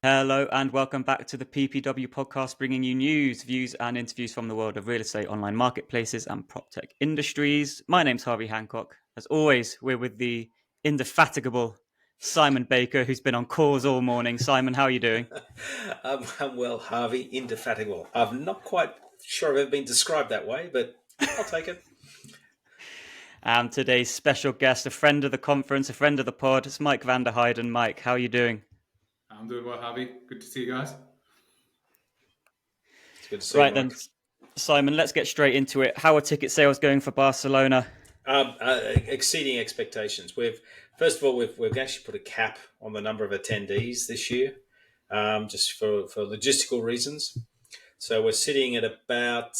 Hello and welcome back to the PPW podcast, bringing you news, views, and interviews from the world of real estate, online marketplaces, and prop tech industries. My name's Harvey Hancock. As always, we're with the indefatigable Simon Baker, who's been on calls all morning. Simon, how are you doing? I'm well, Harvey. Indefatigable. I'm not quite sure I've ever been described that way, but I'll take it. And today's special guest, a friend of the conference, a friend of the pod, it's Mike van der Heijden. Mike, how are you doing? I'm doing well, Harvey. Good to see you guys. It's good to see you, Right Mike. then, Simon, let's get straight into it. How are ticket sales going for Barcelona? Exceeding expectations. First of all, we've actually put a cap on the number of attendees this year, just for logistical reasons. So we're sitting at about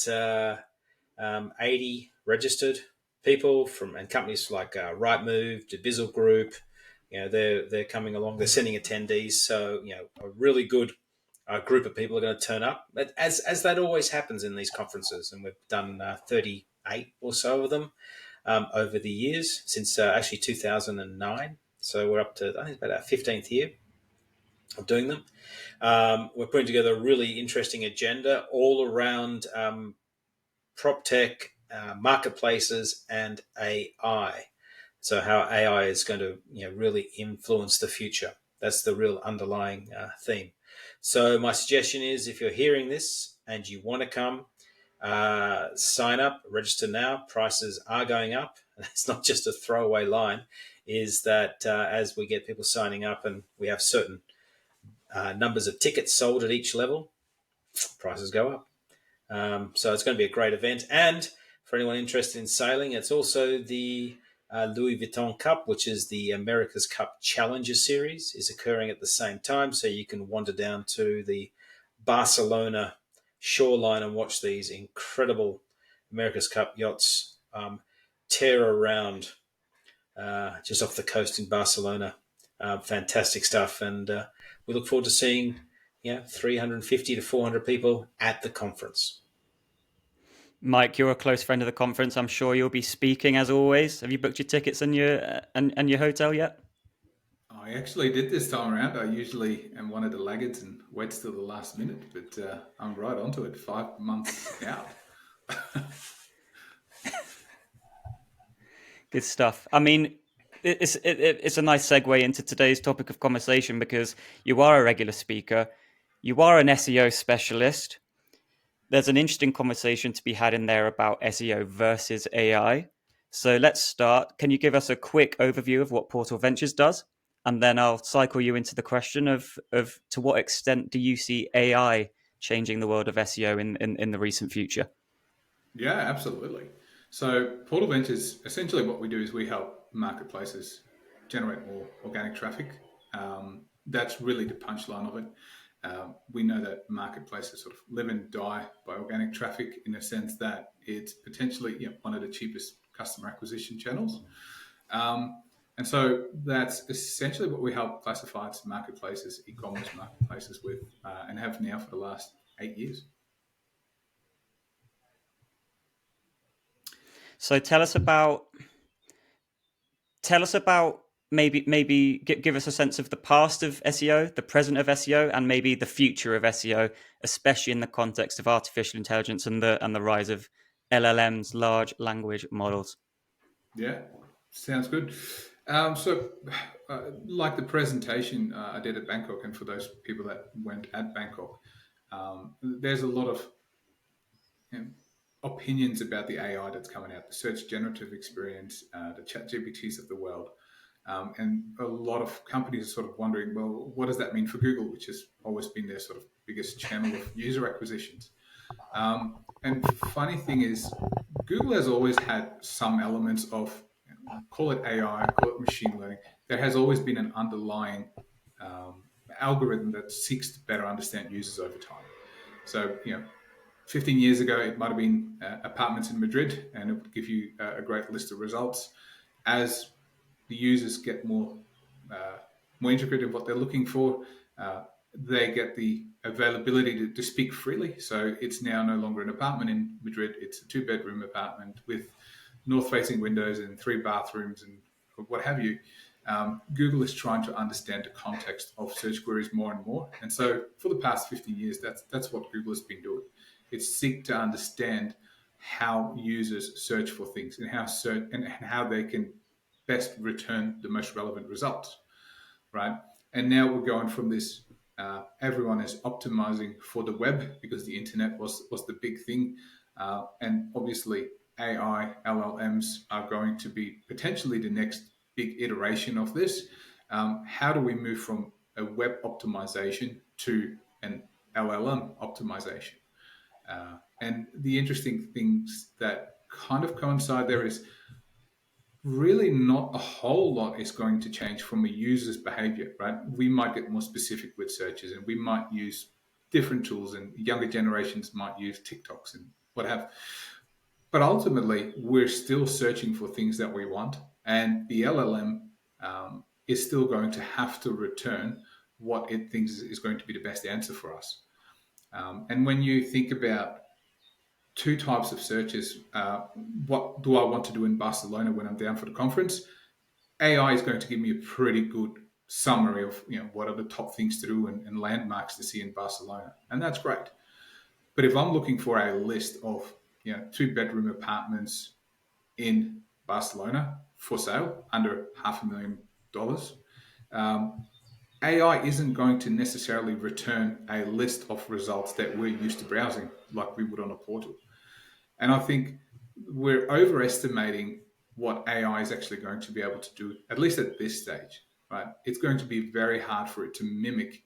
80 registered people and companies like Rightmove, Divisional Group. They're coming along. They're sending attendees. So a really good group of people are going to turn up, but as that always happens in these conferences, and we've done 38 or so of them over the years since actually 2009. So we're up to, I think, about our 15th year of doing them. We're putting together a really interesting agenda all around prop tech, marketplaces, and AI. So how AI is going to really influence the future. That's the real underlying theme. So my suggestion is, if you're hearing this and you want to come, sign up, register now. Prices are going up. It's not just a throwaway line, is that as we get people signing up and we have certain numbers of tickets sold at each level, prices go up. So it's going to be a great event. And for anyone interested in sailing, it's also the Louis Vuitton Cup, which is the America's Cup Challenger Series, is occurring at the same time. So you can wander down to the Barcelona shoreline and watch these incredible America's Cup yachts tear around just off the coast in Barcelona. Fantastic stuff. And we look forward to seeing 350 to 400 people at the conference. Mike, you're a close friend of the conference. I'm sure you'll be speaking as always. Have you booked your tickets and your hotel yet? I actually did this time around. I usually am one of the laggards and waits till the last minute, but I'm right onto it 5 months out. Good stuff. I mean, it's a nice segue into today's topic of conversation because you are a regular speaker, you are an SEO specialist. There's an interesting conversation to be had in there about SEO versus AI. So let's start. Can you give us a quick overview of what Portal Ventures does? And then I'll cycle you into the question of to what extent do you see AI changing the world of SEO in the recent future? Yeah, absolutely. So Portal Ventures, essentially what we do is we help marketplaces generate more organic traffic. That's really the punchline of it. We know that marketplaces sort of live and die by organic traffic in the sense that it's potentially one of the cheapest customer acquisition channels. And so that's essentially what we help classifieds marketplaces, e-commerce marketplaces with, and have now for the last 8 years. So tell us about maybe give us a sense of the past of SEO, the present of SEO, and maybe the future of SEO, especially in the context of artificial intelligence and the rise of LLMs, large language models. Yeah, sounds good. Like the presentation I did at Bangkok, and for those people that went at Bangkok, there's a lot of opinions about the AI that's coming out, the search generative experience, the chat GPTs of the world. And a lot of companies are sort of wondering, well, what does that mean for Google, which has always been their sort of biggest channel of user acquisitions? And funny thing is, Google has always had some elements of, call it AI, call it machine learning. There has always been an underlying algorithm that seeks to better understand users over time. So, 15 years ago, it might have been apartments in Madrid, and it would give you a great list of results. As the users get more intricate in what they're looking for, they get the availability to speak freely. So it's now no longer an apartment in Madrid. It's a 2-bedroom apartment with north-facing windows and 3 bathrooms and what have you. Google is trying to understand the context of search queries more and more. And so for the past 50 years, that's what Google has been doing. It's seek to understand how users search for things and how they can best return the most relevant results, right? And now we're going from this, everyone is optimizing for the web because the internet was the big thing. And obviously AI, LLMs are going to be potentially the next big iteration of this. How do we move from a web optimization to an LLM optimization? And the interesting things that kind of coincide there is really not a whole lot is going to change from a user's behavior, right? We might get more specific with searches and we might use different tools, and younger generations might use TikToks and what have. But ultimately, we're still searching for things that we want, and the LLM is still going to have to return what it thinks is going to be the best answer for us. And when you think about two types of searches, what do I want to do in Barcelona when I'm down for the conference? AI is going to give me a pretty good summary of what are the top things to do and landmarks to see in Barcelona, and that's great. But if I'm looking for a list of 2-bedroom apartments in Barcelona for sale under $500,000, AI isn't going to necessarily return a list of results that we're used to browsing like we would on a portal. And I think we're overestimating what AI is actually going to be able to do, at least at this stage, right? It's going to be very hard for it to mimic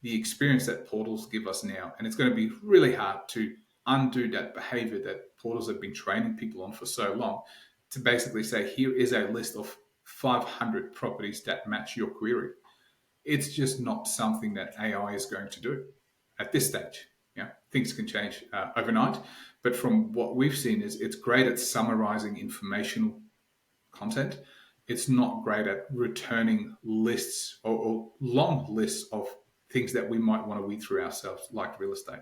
the experience that portals give us now. And it's going to be really hard to undo that behavior that portals have been training people on for so long, to basically say, here is a list of 500 properties that match your query. It's just not something that AI is going to do at this stage. Things can change overnight, but from what we've seen is it's great at summarizing informational content. It's not great at returning lists or long lists of things that we might want to weed through ourselves, like real estate.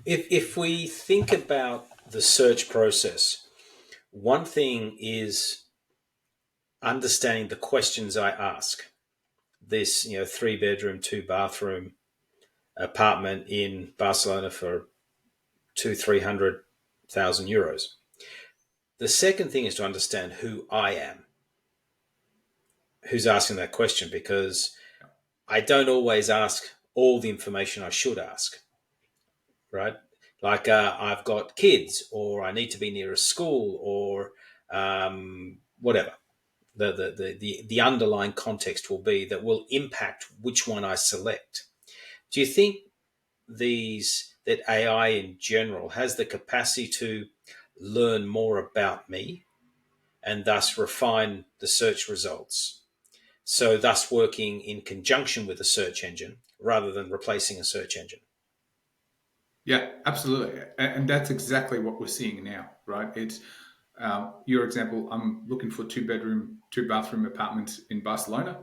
If we think about the search process, one thing is understanding the questions I ask. This 3-bedroom, 2-bathroom apartment in Barcelona for 200,000-300,000 euros. The second thing is to understand who I am, who's asking that question, because I don't always ask all the information I should ask, right? Like I've got kids, or I need to be near a school, or whatever. The underlying context will be that will impact which one I select. Do you think that AI in general has the capacity to learn more about me and thus refine the search results? So thus working in conjunction with a search engine rather than replacing a search engine. Yeah, absolutely. And that's exactly what we're seeing now, right? It's your example, I'm looking for 2-bedroom, 2-bathroom apartments in Barcelona.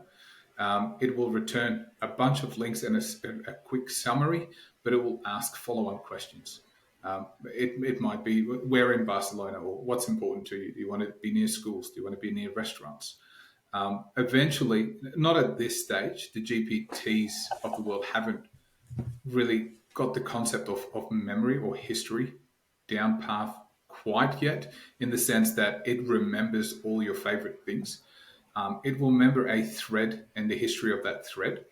It will return a bunch of links and a quick summary, but it will ask follow-on questions. It might be where in Barcelona, or what's important to you. Do you want to be near schools? Do you want to be near restaurants? Eventually, not at this stage, the GPTs of the world haven't really got the concept of memory or history down path quite yet, in the sense that it remembers all your favorite things. It will remember a thread and the history of that thread.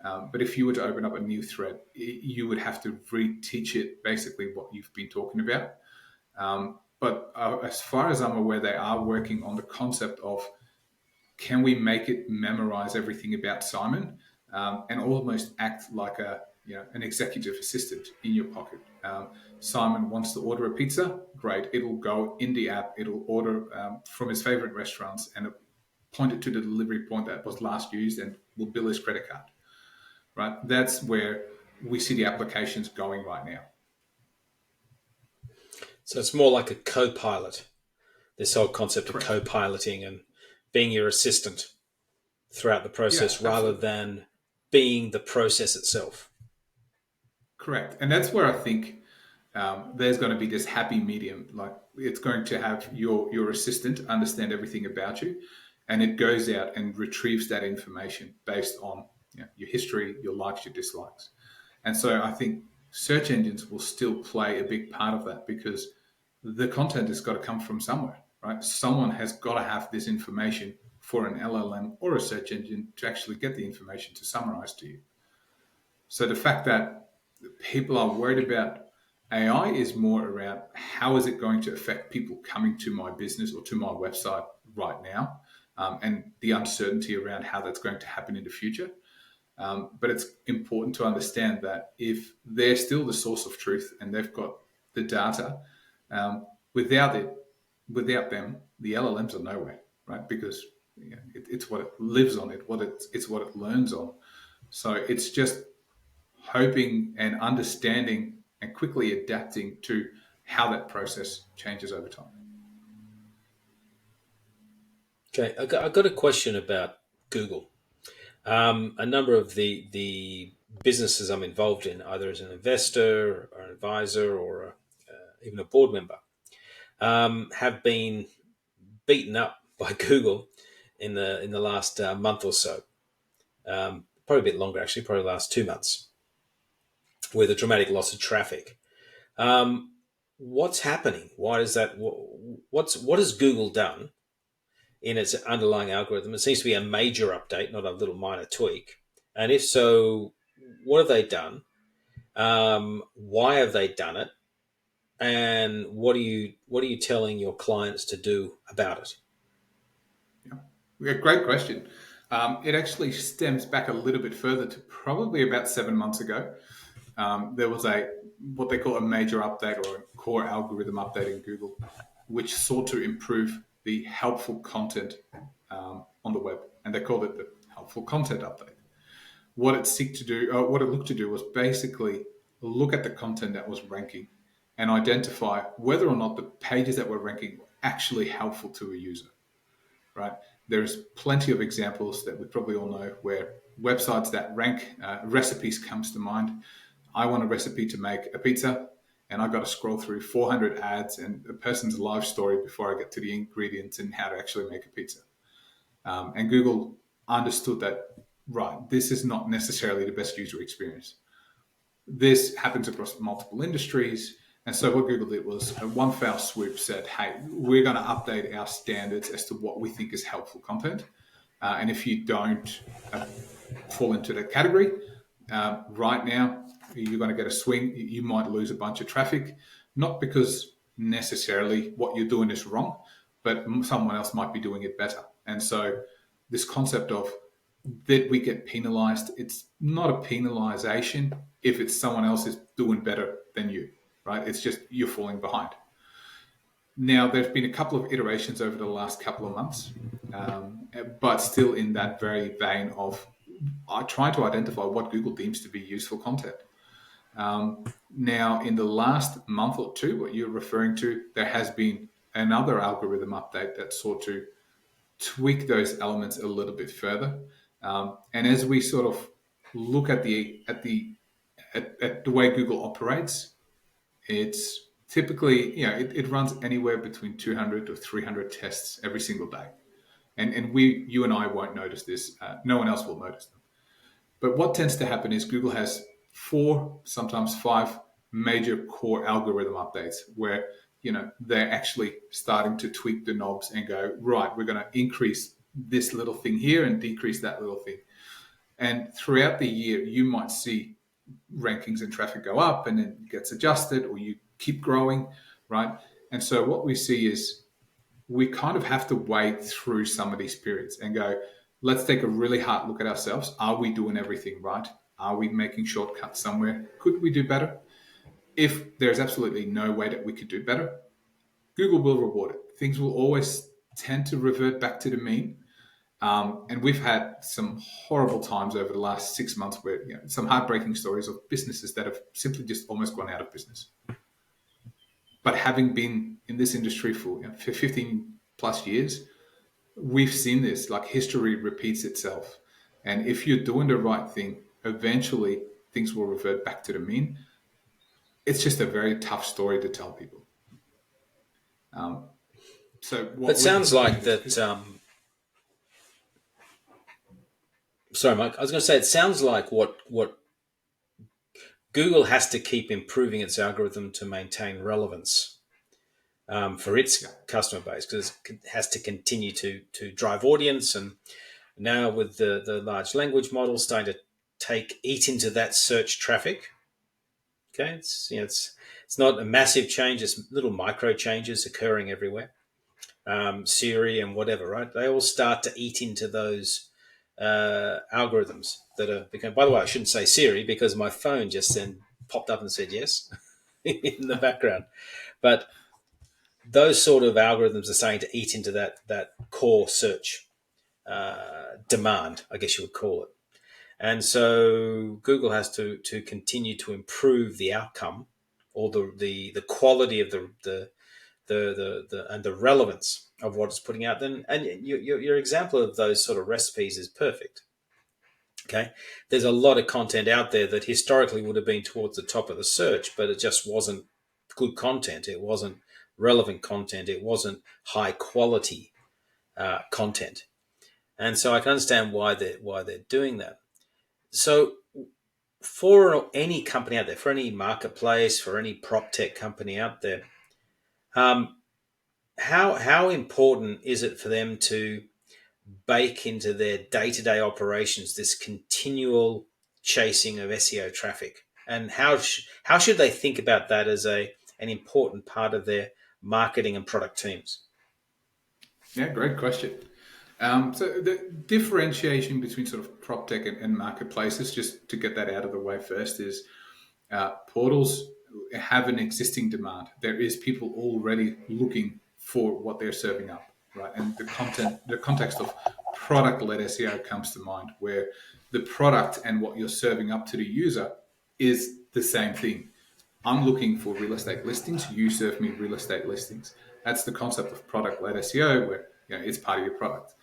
But if you were to open up a new thread, you would have to reteach it basically what you've been talking about. But as far as I'm aware, they are working on the concept of, can we make it memorize everything about Simon and almost act like an executive assistant in your pocket. Simon wants to order a pizza, great. It'll go in the app, it'll order from his favorite restaurants and point it to the delivery point that was last used and will bill his credit card, right? That's where we see the applications going right now. So it's more like a co-pilot, this whole concept of co-piloting and being your assistant throughout the process rather than being the process itself. Correct. And that's where I think there's going to be this happy medium. Like it's going to have your assistant understand everything about you, and it goes out and retrieves that information based on your history, your likes, your dislikes. And so I think search engines will still play a big part of that, because the content has got to come from somewhere, right? Someone has got to have this information for an LLM or a search engine to actually get the information to summarize to you. So the fact that people are worried about AI is more around how is it going to affect people coming to my business or to my website right now, and the uncertainty around how that's going to happen in the future. But it's important to understand that if they're still the source of truth and they've got the data, um, without them, the LLMs are nowhere, right? Because it's what it lives on, it's what it learns on. So it's just hoping and understanding and quickly adapting to how that process changes over time. Okay, I got a question about Google. A number of the businesses I'm involved in, either as an investor or an advisor or even a board member, have been beaten up by Google in the last month or so. Probably a bit longer, actually, probably the last 2 months, with a dramatic loss of traffic. What's happening? Why is that? What has Google done in its underlying algorithm? It seems to be a major update, not a little minor tweak. And if so, what have they done? Why have they done it? And what are you telling your clients to do about it? Yeah, great question. It actually stems back a little bit further to probably about 7 months ago. There was what they call a major update or a core algorithm update in Google, which sought to improve the helpful content on the web, and they called it the helpful content update. What it looked to do was basically look at the content that was ranking and identify whether or not the pages that were ranking were actually helpful to a user, right? There's plenty of examples that we probably all know where websites that rank, recipes comes to mind. I want a recipe to make a pizza, and I've got to scroll through 400 ads and a person's life story before I get to the ingredients and how to actually make a pizza. And Google understood that, right, this is not necessarily the best user experience. This happens across multiple industries. And so what Google did was a one foul swoop said, hey, we're going to update our standards as to what we think is helpful content. And if you don't fall into that category, right now, you're going to get a swing. You might lose a bunch of traffic, not because necessarily what you're doing is wrong, but someone else might be doing it better. And so this concept of that we get penalized, it's not a penalization if it's someone else is doing better than you, right? It's just you're falling behind. Now, there's been a couple of iterations over the last couple of months, but still in that very vein of trying to identify what Google deems to be useful content. Now, in the last month or two, what you're referring to, there has been another algorithm update that sought to tweak those elements a little bit further. And as we sort of look at the way Google operates, it's typically, it runs anywhere between 200 to 300 tests every single day. And you and I won't notice this. No one else will notice them. But what tends to happen is Google has 4, sometimes 5 major core algorithm updates where, they're actually starting to tweak the knobs and go, right, we're going to increase this little thing here and decrease that little thing. And throughout the year, you might see rankings and traffic go up and then it gets adjusted, or you keep growing, right? And so what we see is we kind of have to wade through some of these periods and go, let's take a really hard look at ourselves. Are we doing everything right? Are we making shortcuts somewhere? Could we do better? If there's absolutely no way that we could do better, Google will reward it. Things will always tend to revert back to the mean. And we've had some horrible times over the last 6 months where some heartbreaking stories of businesses that have simply just almost gone out of business. But having been in this industry for 15 plus years, we've seen this, like history repeats itself. And if you're doing the right thing, eventually things will revert back to the mean. it's just a very tough story to tell people. It sounds like that. Sorry, Mike. I was going to say it sounds like what Google has to keep improving its algorithm to maintain relevance for its customer base, because it has to continue to drive audience. And now with the large language models starting to eat into that search traffic. Okay, it's not a massive change; it's little micro changes occurring everywhere. Siri and whatever, right? They all start to eat into those algorithms that are become. By the way, I shouldn't say Siri because my phone just then popped up and said yes in the background. But those sort of algorithms are starting to eat into that core search demand, I guess you would call it. And so Google has to continue to improve the outcome or the quality of the and the relevance of what it's putting out. Then, and your example of those sort of recipes is perfect. Okay, there's a lot of content out there that historically would have been towards the top of the search, but it just wasn't good content. It wasn't relevant content. It wasn't high quality content, and so I can understand why they're doing that. So, for any company out there, for any marketplace, for any prop tech company out there, how important is it for them to bake into their day-to-day operations this continual chasing of SEO traffic, and how should they think about that as an important part of their marketing and product teams? Yeah, great question. So the differentiation between sort of prop tech and marketplaces, just to get that out of the way first, is portals have an existing demand. There is people already looking for what they're serving up, right? And the context of product-led SEO comes to mind, where the product and what you're serving up to the user is the same thing. I'm looking for real estate listings. You serve me real estate listings. That's the concept of product-led SEO, where it's part of your product.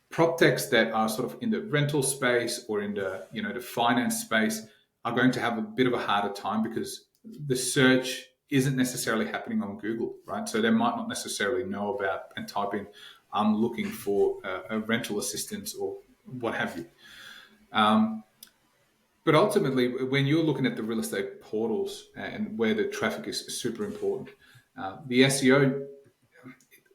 Prop techs that are sort of in the rental space or in the the finance space are going to have a bit of a harder time because the search isn't necessarily happening on Google, right? So they might not necessarily know about and type in, I'm looking for a rental assistance or what have you. But ultimately, when you're looking at the real estate portals and where the traffic is super important, the SEO,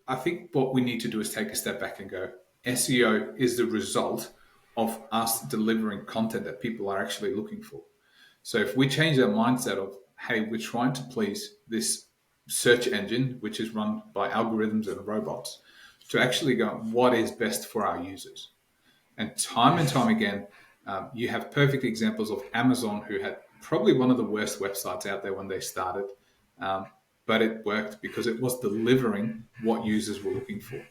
I think what we need to do is take a step back and go, SEO is the result of us delivering content that people are actually looking for. So if we change our mindset of, hey, we're trying to please this search engine, which is run by algorithms and robots, to actually go, what is best for our users? And time again, you have perfect examples of Amazon, who had probably one of the worst websites out there when they started, but it worked because it was delivering what users were looking for.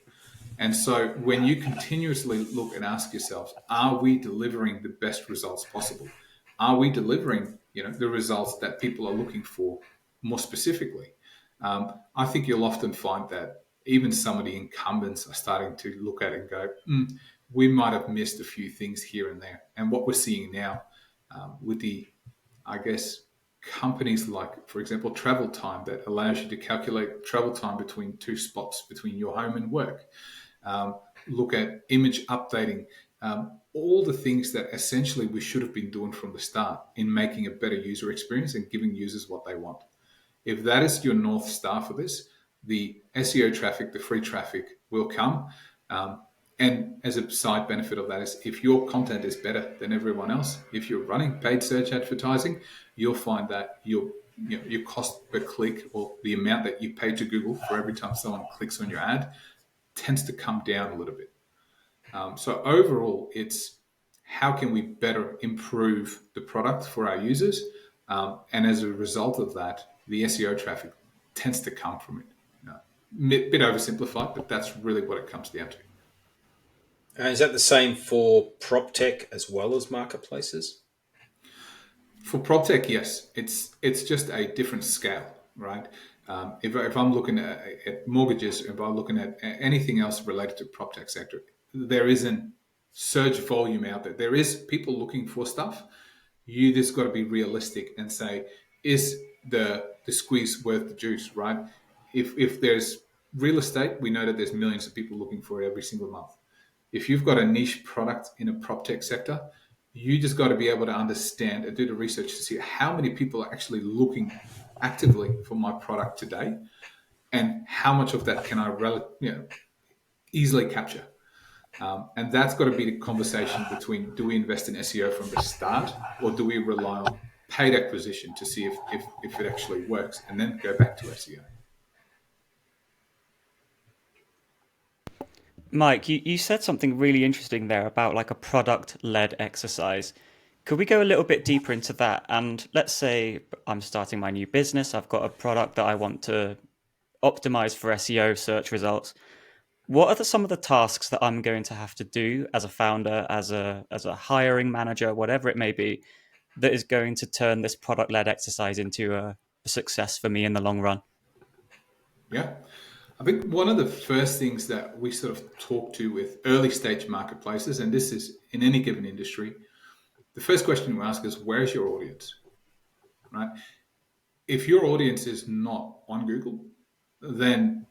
And so when you continuously look and ask yourselves, are we delivering the best results possible? Are we delivering, the results that people are looking for more specifically? I think you'll often find that even some of the incumbents are starting to look at it and go, we might have missed a few things here and there. And what we're seeing now with the, companies like, for example, travel time, that allows you to calculate travel time between two spots, between your home and work. Look at image updating, all the things that essentially we should have been doing from the start in making a better user experience and giving users what they want. If that is your North Star for this, the SEO traffic, the free traffic will come. And as a side benefit of that is, if your content is better than everyone else, if you're running paid search advertising, you'll find that your cost per click, or the amount that you pay to Google for every time someone clicks on your ad, tends to come down a little bit. So overall, it's how can we better improve the product for our users? And as a result of that, the SEO traffic tends to come from it. Bit oversimplified, but that's really what it comes down to. Is that the same for prop tech as well as marketplaces? For prop tech, yes. It's just a different scale, right? If I'm looking at mortgages, if I'm looking at anything else related to prop tech sector, there isn't surge volume out there. There is people looking for stuff. You just got to be realistic and say, is the squeeze worth the juice, right? If there's real estate, we know that there's millions of people looking for it every single month. If you've got a niche product in a prop tech sector, you just got to be able to understand and do the research to see how many people are actually looking actively for my product today, and how much of that can I easily capture. And that's got to be the conversation between, do we invest in SEO from the start, or do we rely on paid acquisition to see if it actually works, and then go back to SEO? Mike, you said something really interesting there about like a product-led exercise. Could we go a little bit deeper into that? And let's say I'm starting my new business. I've got a product that I want to optimize for SEO search results. What are some of the tasks that I'm going to have to do as a founder, as a hiring manager, whatever it may be, that is going to turn this product-led exercise into a success for me in the long run? Yeah. I think one of the first things that we sort of talk to with early stage marketplaces, and this is in any given industry, the first question we ask is, where's your audience, right? If your audience is not on Google, then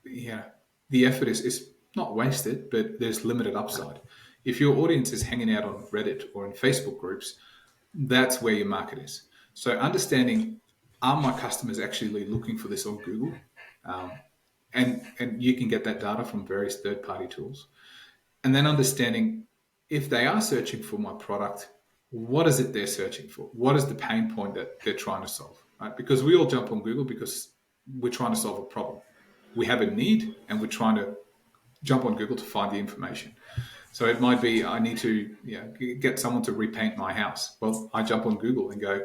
the effort is not wasted, but there's limited upside. If your audience is hanging out on Reddit or in Facebook groups, that's where your market is. So understanding, are my customers actually looking for this on Google? And you can get that data from various third-party tools. And then understanding, if they are searching for my product, what is it they're searching for? What is the pain point that they're trying to solve, right? Because we all jump on Google because we're trying to solve a problem. We have a need and we're trying to jump on Google to find the information. So it might be, I need to get someone to repaint my house. Well, I jump on Google and go,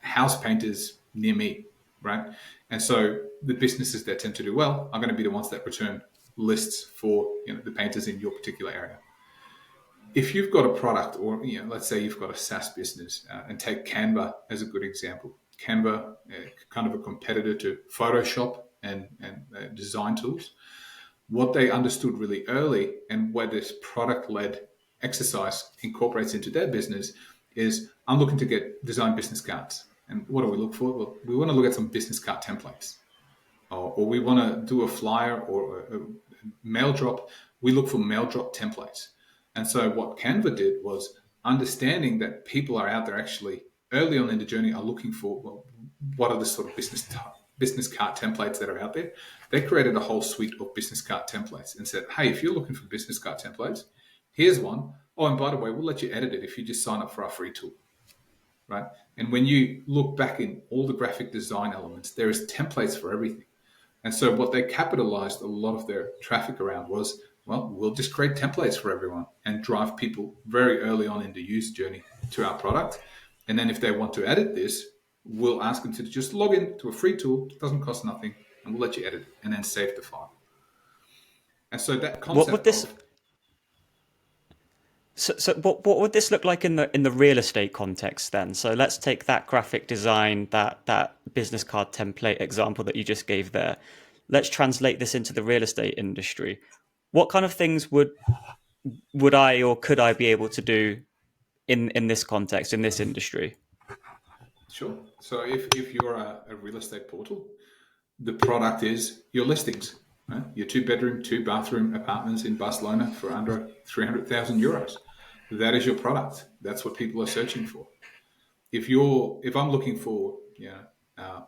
house painters near me, right? And so the businesses that tend to do well are going to be the ones that return lists for the painters in your particular area. If you've got a product, or let's say you've got a SaaS business, and take Canva as a good example. Canva, kind of a competitor to Photoshop and design tools. What they understood really early, and where this product-led exercise incorporates into their business, is I'm looking to get design business cards. And what do we look for? Well, we want to look at some business card templates. Or we want to do a flyer or a mail drop. We look for mail drop templates. And so what Canva did was understanding that people are out there actually early on in the journey are looking for, well, what are the sort of business card templates that are out there. They created a whole suite of business card templates and said, hey, if you're looking for business card templates, here's one. Oh, and by the way, we'll let you edit it if you just sign up for our free tool, right? And when you look back in all the graphic design elements, there is templates for everything. And so what they capitalized a lot of their traffic around was, well, we'll just create templates for everyone and drive people very early on in the user journey to our product. And then if they want to edit this, we'll ask them to just log in to a free tool. It doesn't cost nothing, and we'll let you edit it and then save the file. And so that concept What would this? So what would this look like in the real estate context then? So let's take that graphic design, that business card template example that you just gave there. Let's translate this into the real estate industry. What kind of things would I or could I be able to do in this context, in this industry? Sure. So if you're a real estate portal, the product is your listings, right? Your 2-bedroom, 2-bathroom apartments in Barcelona for under 300,000 euros. That is your product. That's what people are searching for. If I'm looking for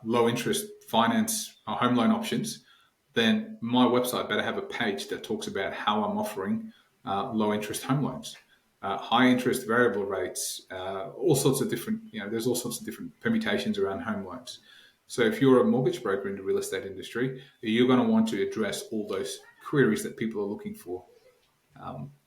low interest finance or home loan options, then my website better have a page that talks about how I'm offering low interest home loans, high interest variable rates, all sorts of different, there's all sorts of different permutations around home loans. So if you're a mortgage broker in the real estate industry, you're going to want to address all those queries that people are looking for.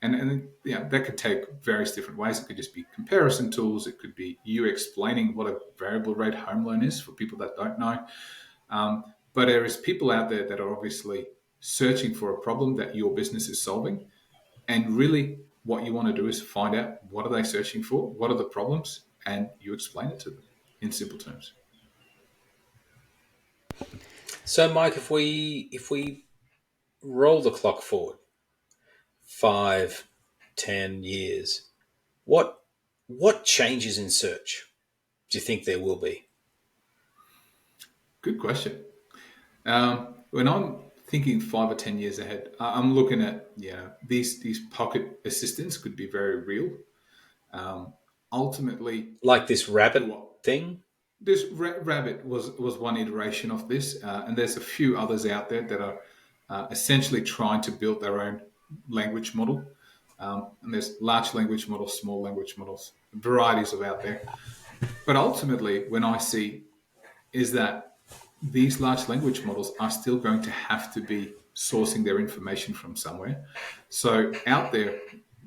And that could take various different ways. It could just be comparison tools. It could be you explaining what a variable rate home loan is for people that don't know. But there is people out there that are obviously searching for a problem that your business is solving. And really what you want to do is find out, what are they searching for? What are the problems? And you explain it to them in simple terms. So, Mike, if we roll the clock forward 5, 10 years, what changes in search do you think there will be? Good question. When I'm thinking 5 or 10 years ahead, I'm looking at these pocket assistants could be very real. Ultimately, Like this rabbit do I, thing. this Rabbit was one iteration of this, and there's a few others out there that are essentially trying to build their own language model. And there's large language models, small language models, varieties of out there. But ultimately, when I see is that these large language models are still going to have to be sourcing their information from somewhere. So out there,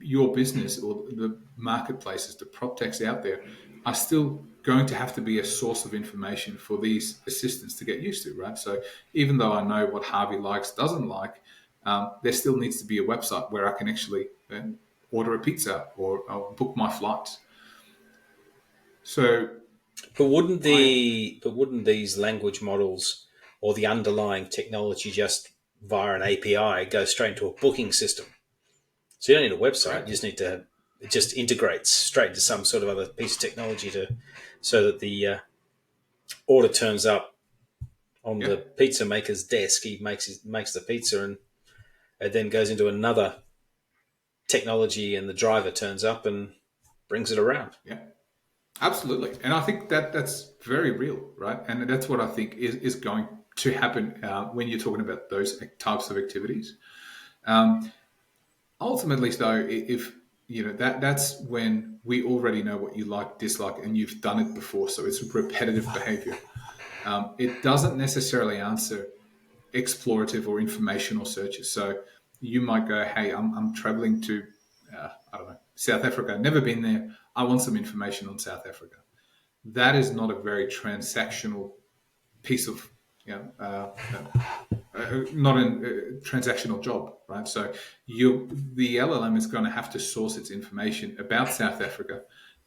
your business or the marketplaces, the prop techs out there are still going to have to be a source of information for these assistants to get used to, right? So even though I know what Harvey likes, doesn't like, there still needs to be a website where I can actually order a pizza or book my flights. So But wouldn't I, these language models or the underlying technology just via an API go straight into a booking system? So you don't need a website. You correct. just need to. It just integrates straight into some sort of other piece of technology so that the order turns up on Yeah. the pizza maker's desk. He makes the pizza, and it then goes into another technology, and the driver turns up and brings it around. Yeah. Absolutely, and I think that that's very real, right? And that's what I think is going to happen when you're talking about those types of activities. Um, Ultimately, though, if that's when we already know what you like, dislike, and you've done it before, so it's repetitive behavior. It doesn't necessarily answer explorative or informational searches. So you might go, "Hey, I'm traveling to, I don't know, South Africa. Never been there. I want some information on South Africa." That is not a very transactional piece of, not a transactional job, right? So the LLM is going to have to source its information about South Africa,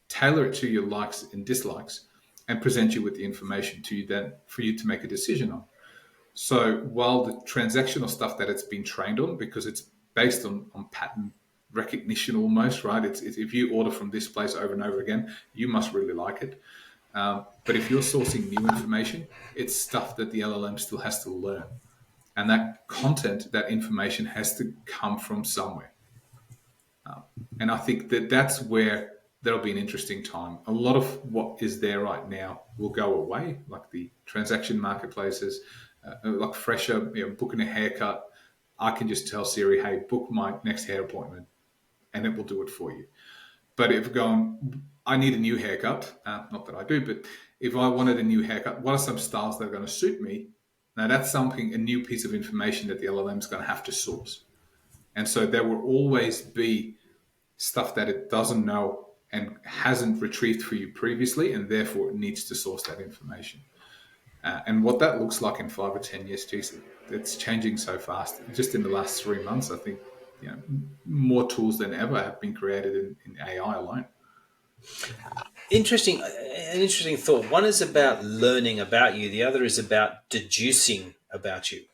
tailor it to your likes and dislikes, and present you with the information to you then for you to make a decision on. So while the transactional stuff that it's been trained on, because it's based on pattern recognition almost, right? It's if you order from this place over and over again, you must really like it. But if you're sourcing new information, it's stuff that the LLM still has to learn. And that content, that information has to come from somewhere. And I think that that's where there'll be an interesting time. A lot of what is there right now will go away, like the transaction marketplaces, like Fresher, booking a haircut. I can just tell Siri, hey, book my next hair appointment, and it will do it for you. But if going, I need a new haircut, not that I do, but if I wanted a new haircut, what are some styles that are going to suit me? Now that's something, a new piece of information that the LLM is going to have to source. And so there will always be stuff that it doesn't know and hasn't retrieved for you previously, and therefore it needs to source that information. And what that looks like in 5 or 10 years, Jason, it's changing so fast. Just in the last 3 months, I think more tools than ever have been created in AI alone. An interesting thought. One is about learning about you. The other is about deducing about you.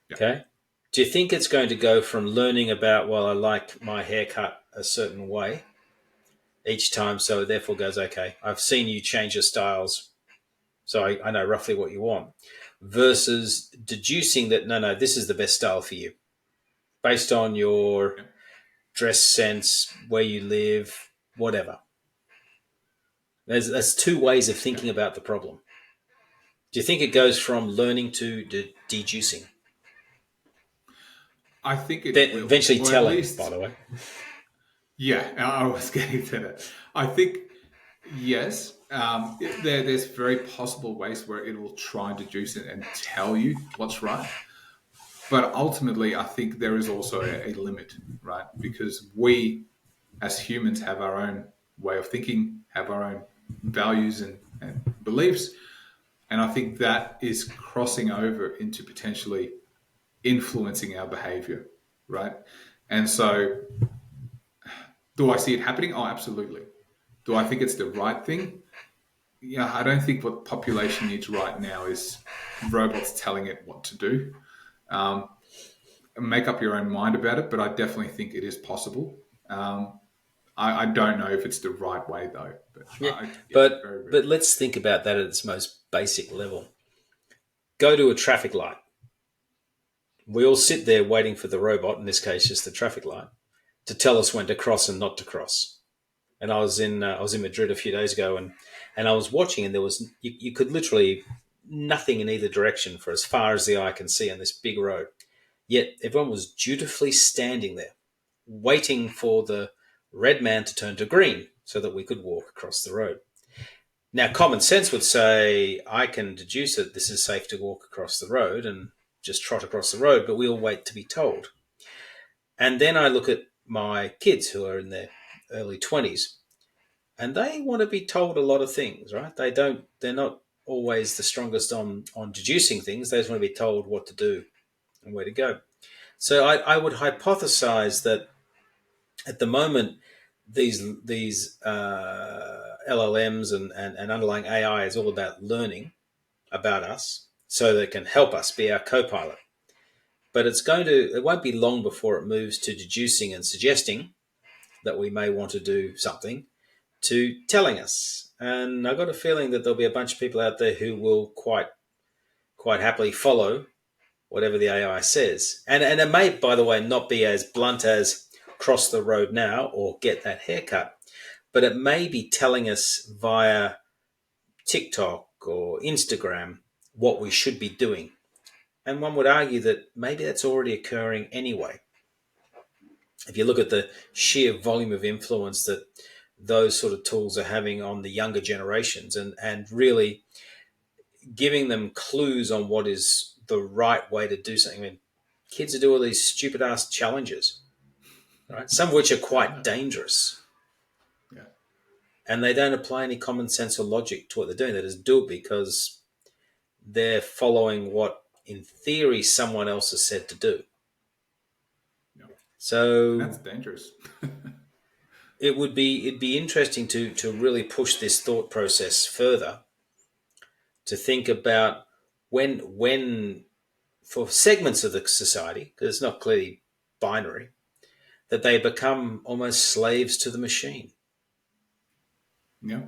Yeah. Okay. Do you think it's going to go from learning about, well, I like my haircut a certain way each time, so it therefore goes, okay, I've seen you change your styles, so I know roughly what you want, versus deducing that, no, this is the best style for you based on your dress sense, where you live, whatever. There's two ways of thinking about the problem. Do you think it goes from learning to deducing? I think it Then will, eventually or at telling, least, by the way. yeah, I was getting to that. I think, yes, there's very possible ways where it will try and deduce it and tell you what's right. But ultimately, I think there is also a limit, right? Because we, as humans, have our own way of thinking, have our own values and beliefs. And I think that is crossing over into potentially influencing our behavior, right? And so, do I see it happening? Oh, absolutely. Do I think it's the right thing? Yeah, I don't think what population needs right now is robots telling it what to do. Make up your own mind about it, but I definitely think it is possible. I don't know if it's the right way though. But Yeah, yeah, but very real. let's think about that at its most basic level. go to a traffic light. We all sit there waiting for the robot, in this case, just the traffic light, to tell us when to cross and not to cross. And I was in Madrid a few days ago, and I was watching, and there was you could literally nothing in either direction for as far as the eye can see on this big road. Yet everyone was dutifully standing there, waiting for the red man to turn to green so that we could walk across the road. Now, common sense would say, I can deduce that this is safe to walk across the road and just trot across the road, but we'll wait to be told. And then I look at my kids who are in their early 20s, and they want to be told a lot of things, right? They're not always the strongest on deducing things. They just want to be told what to do and where to go. So I would hypothesize that at the moment, these LLMs and underlying AI is all about learning about us so that it can help us be our co-pilot. But it won't be long before it moves to deducing and suggesting that we may want to do something, to telling us. And I've got a feeling that there'll be a bunch of people out there who will quite happily follow whatever the AI says. And it may, by the way, not be as blunt as cross the road now or get that haircut, but it may be telling us via TikTok or Instagram what we should be doing. And one would argue that maybe that's already occurring anyway. If you look at the sheer volume of influence that those sort of tools are having on the younger generations, and really giving them clues on what is the right way to do something. I mean, kids do all these stupid ass challenges, right? Some of which are quite dangerous. Yeah. And they don't apply any common sense or logic to what they're doing. They just do it because they're following what, in theory, someone else has said to do. Yeah. So that's dangerous. it'd be interesting to really push this thought process further, to think about when for segments of the society, because it's not clearly binary, that they become almost slaves to the machine. Yeah.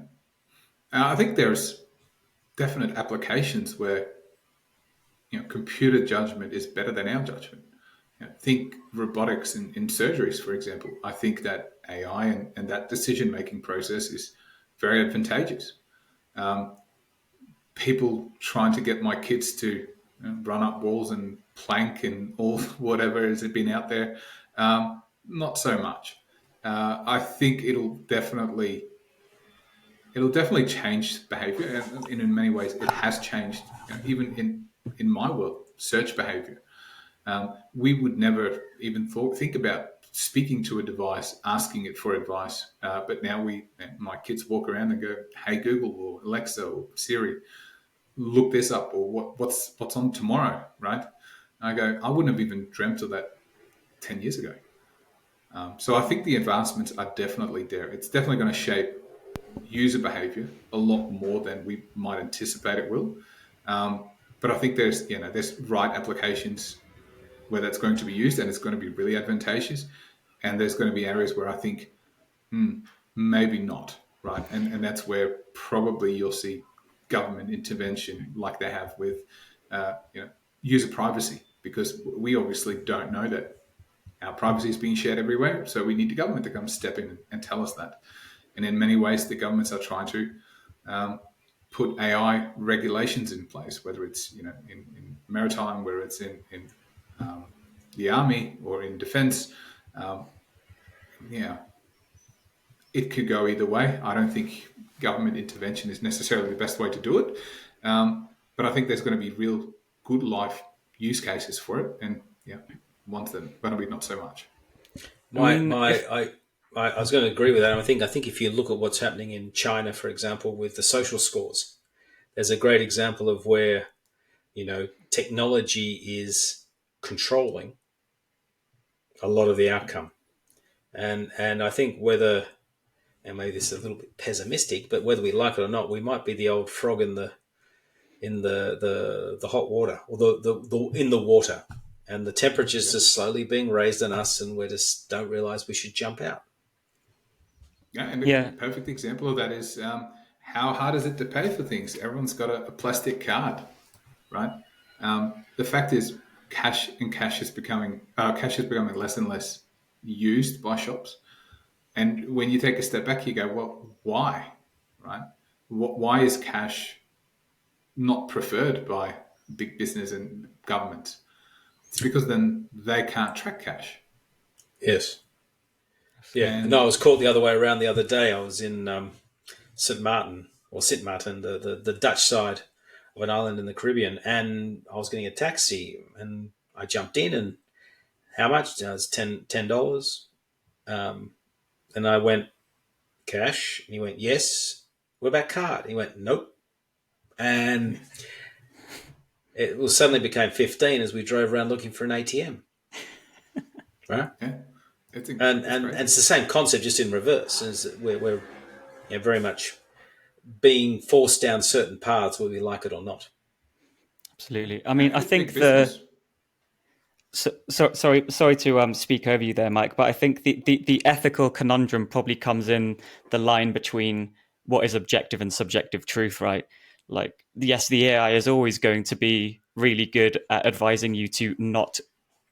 I think there's definite applications where computer judgment is better than our judgment. Think robotics in surgeries, for example. I think that AI and that decision-making process is very advantageous. People trying to get my kids to run up walls and plank and all whatever has been out there, not so much. I think it'll definitely change behavior, and in many ways it has changed. Even in my world, search behavior. We would never even think about speaking to a device, asking it for advice. But now my kids walk around and go, "Hey Google," or "Alexa," or "Siri, look this up," or what's on tomorrow, right? I go, I wouldn't have even dreamt of that 10 years ago. So I think the advancements are definitely there. It's definitely going to shape user behavior a lot more than we might anticipate it will. But I think there's right applications where that's going to be used and it's going to be really advantageous. And there's going to be areas where I think, maybe not, right? And that's where probably you'll see government intervention like they have with user privacy, because we obviously don't know that our privacy is being shared everywhere. So we need the government to come step in and tell us that. And in many ways, the governments are trying to put AI regulations in place, whether it's in maritime, whether it's in the army or in defense. It could go either way. I don't think government intervention is necessarily the best way to do it. But I think there's going to be real good life use cases for it. And ones that are going to be not so much. I was going to agree with that. I think if you look at what's happening in China, for example, with the social scores, there's a great example of where, technology is controlling a lot of the outcome. And I think whether, and maybe this is a little bit pessimistic, but whether we like it or not, we might be the old frog in the hot water, or in the water, and the temperature's just slowly being raised on us, and we just don't realize we should jump out. And a perfect example of that is how hard is it to pay for things? Everyone's got a plastic card, right? The fact is, cash is becoming less and less used by shops. And when you take a step back, you go, well, why, right? Why is cash not preferred by big business and government? It's because then they can't track cash. Yes. Yeah. No, I was caught the other way around the other day. I was in St. Martin, the Dutch side of an island in the Caribbean, and I was getting a taxi, and I jumped in, and how much? It was $10. And I went, cash? And he went, yes. What about card? He went, nope. And it suddenly became 15 as we drove around looking for an ATM. Right? Yeah. And it's the same concept, just in reverse. Is we're very much being forced down certain paths, whether we like it or not. Absolutely. I mean, I think sorry to speak over you there, Mike, but I think the ethical conundrum probably comes in the line between what is objective and subjective truth, right? Like, yes, the AI is always going to be really good at advising you to not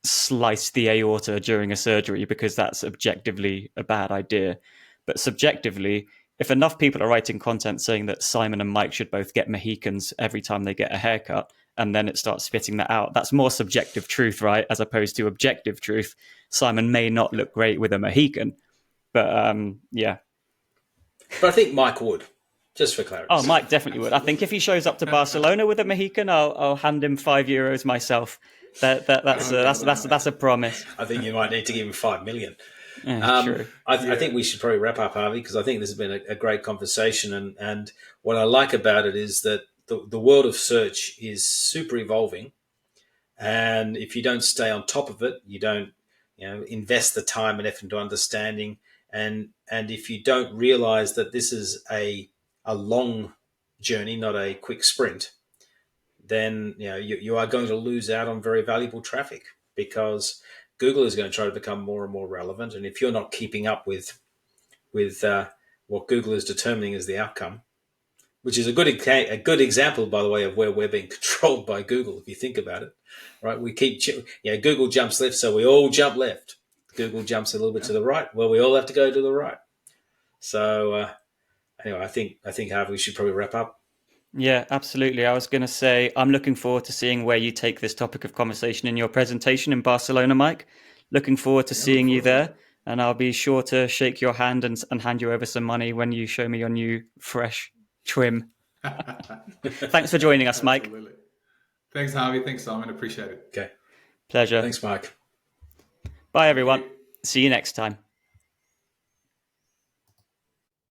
slice the aorta during a surgery because that's objectively a bad idea. But subjectively, if enough people are writing content saying that Simon and Mike should both get Mohicans every time they get a haircut, and then it starts spitting that out, that's more subjective truth, right? As opposed to objective truth. Simon may not look great with a Mohican, but yeah. But I think Mike would, just for clarity. Oh, Mike definitely would. I think if he shows up to Barcelona with a Mohican, I'll hand him €5 myself. That's a promise. I think you might need to give him 5 million. True. I think we should probably wrap up, Harvey, because I think this has been a great conversation. And what I like about it is that the world of search is super evolving. And if you don't stay on top of it, you don't invest the time and effort into understanding. And if you don't realize that this is a long journey, not a quick sprint, then you are going to lose out on very valuable traffic, because Google is going to try to become more and more relevant. And if you're not keeping up with what Google is determining as the outcome, which is a good example, by the way, of where we're being controlled by Google, if you think about it, right? We keep, Google jumps left, so we all jump left. Google jumps a little bit to the right, well, we all have to go to the right. So anyway, I think, Harvey, we should probably wrap up. Yeah, absolutely. I was going to say, I'm looking forward to seeing where you take this topic of conversation in your presentation in Barcelona, Mike. Looking forward to seeing you there. And I'll be sure to shake your hand and hand you over some money when you show me your new fresh trim. Thanks for joining us, Mike. Absolutely. Thanks, Harvey. Thanks, Simon. Appreciate it. Okay. Pleasure. Thanks, Mike. Bye, everyone. See you next time.